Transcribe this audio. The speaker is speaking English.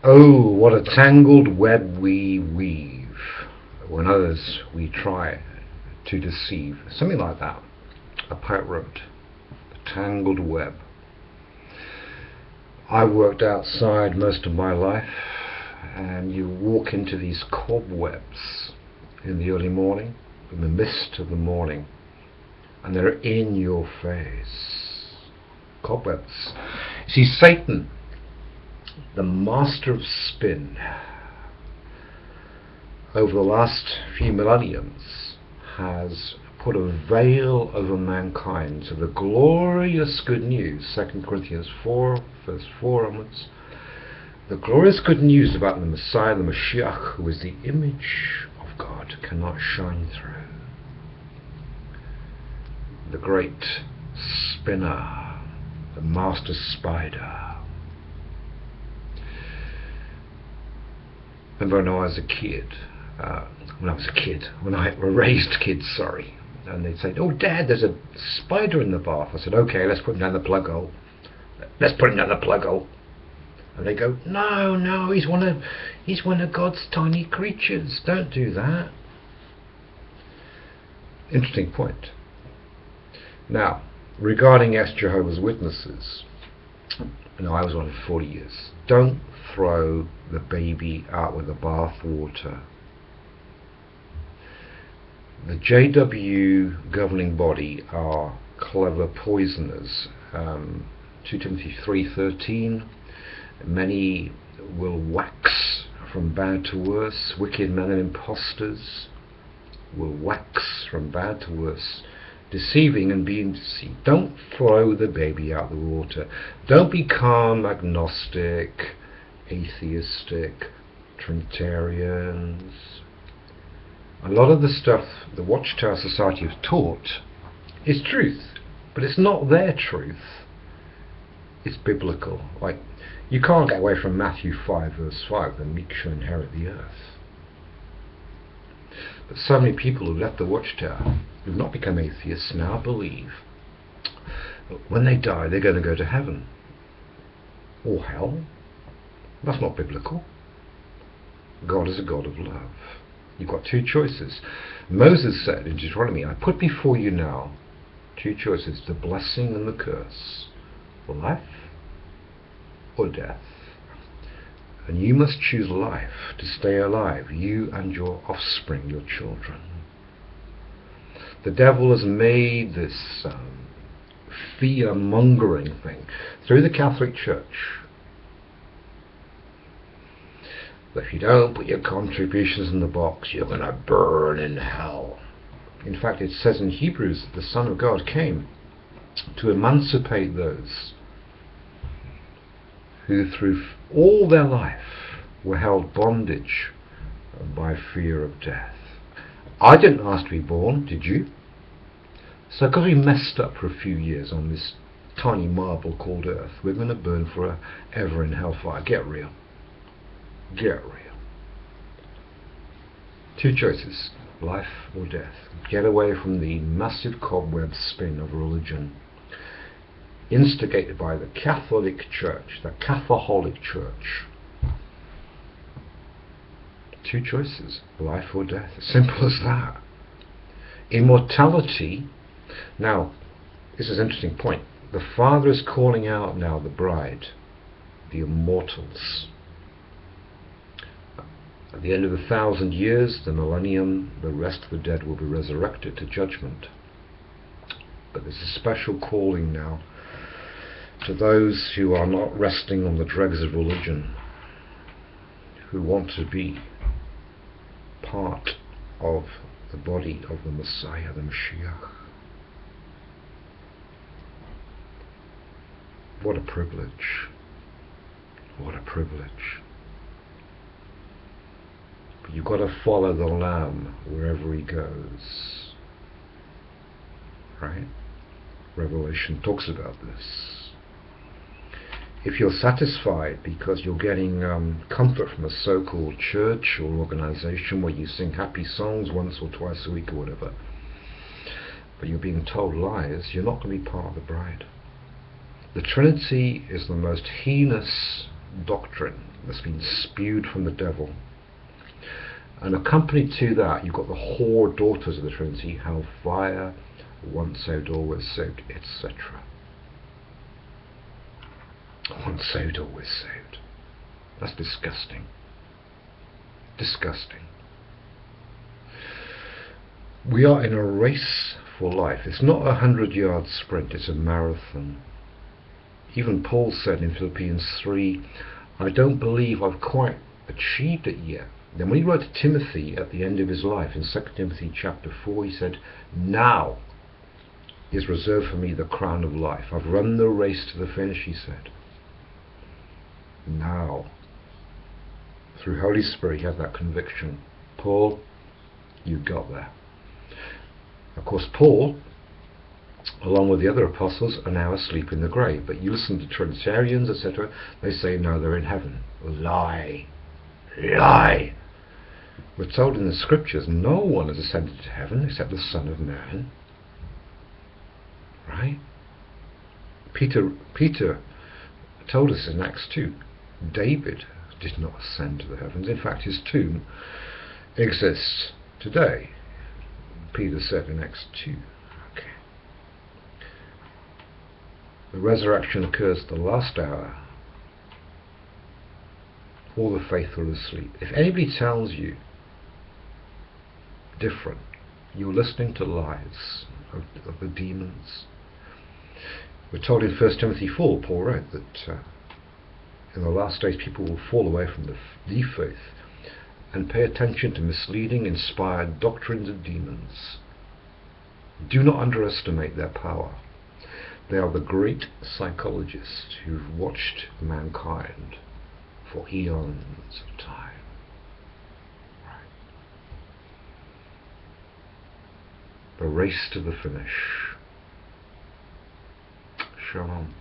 Oh, what a tangled web we weave, when others we try to deceive. Something like that. A poet wrote, a tangled web. I worked outside most of my life, and you walk into these cobwebs in the early morning, in the mist of the morning, and they're in your face. Cobwebs. See, Satan, the master of spin, over the last few millenniums has put a veil over mankind to the glorious good news, 2 Corinthians 4, verse 4 onwards, the glorious good news about the Messiah, the Mashiach, who is the image of God, cannot shine through. The great spinner, the master spider. Remember when I was a kid, when I raised kids, and they'd say, "Oh Dad, there's a spider in the bath." I said, "Okay, let's put him down the plug hole. Let's put him down the plug hole." And they go, "No, he's one of God's tiny creatures. Don't do that." Interesting point. Now, regarding ex-Jehovah's Witnesses, I was one for 40 years. Don't throw the baby out with the bath water. The JW governing body are clever poisoners. 2 Timothy 3:13, many will wax from bad to worse. Wicked men and impostors will wax from bad to worse, deceiving and being deceived. Don't throw the baby out the water. Don't become agnostic, atheistic, Trinitarians. A lot of the stuff the Watchtower Society have taught is truth, but it's not their truth. It's biblical. Like, you can't get away from Matthew 5 verse 5, the meek shall inherit the earth. But so many people who left the Watchtower, who've not become atheists, now believe that when they die they're going to go to heaven or hell. That's not biblical. God is a God of love. You've got two choices. Moses said in Deuteronomy, "I put before you now two choices, the blessing and the curse, life or death. And you must choose life to stay alive, you and your offspring, your children." The devil has made this fear-mongering thing through the Catholic Church, that if you don't put your contributions in the box, you're going to burn in hell. In fact, it says in Hebrews that the Son of God came to emancipate those who through all their life were held bondage by fear of death. I didn't ask to be born, did you? So because we messed up for a few years on this tiny marble called Earth, we're going to burn forever in hellfire. Get real. Get real. Two choices, life or death. Get away from the massive cobweb spin of religion, instigated by the Catholic Church, the Catholic Church. Two choices, life or death. Simple as that. Immortality. Now, this is an interesting point. The Father is calling out now the bride, the immortals. At the end of 1,000 years, the millennium, the rest of the dead will be resurrected to judgment. But there's a special calling now to those who are not resting on the dregs of religion, who want to be part of the body of the Messiah, the Mashiach. What a privilege. What a privilege. But you've got to follow the Lamb wherever he goes. Right? Revelation talks about this. If you're satisfied because you're getting comfort from a so-called church or organization where you sing happy songs once or twice a week or whatever, but you're being told lies, you're not going to be part of the bride. The Trinity is the most heinous doctrine that's been spewed from the devil. And accompanied to that, you've got the whore daughters of the Trinity, hellfire, once saved, always saved, etc. Once saved, always saved. That's disgusting. Disgusting. We are in a race for life. It's not a 100-yard sprint, it's a marathon. Even Paul said in Philippians 3, I don't believe I've quite achieved it yet. Then when he wrote to Timothy at the end of his life in 2 Timothy chapter 4, he said, now is reserved for me the crown of life. I've run the race to the finish, he said. Now, through Holy Spirit, he had that conviction. Paul, you got there. Of course, Paul, along with the other apostles, are now asleep in the grave. But you listen to Trinitarians, etc., they say, no, they're in heaven. Lie. Lie. We're told in the scriptures, no one has ascended to heaven except the Son of Man. Right? Peter told us in Acts 2, David did not ascend to the heavens. In fact, his tomb exists today. Peter said in Acts 2. Okay. The resurrection occurs at the last hour. All the faithful are asleep. If anybody tells you different, you're listening to lies of the demons. We're told in 1 Timothy 4, Paul wrote that in the last days people will fall away from the faith and pay attention to misleading, inspired doctrines of demons. Do not underestimate their power. They are the great psychologists who've watched mankind for eons of time. Right. The race to the finish. Shalom.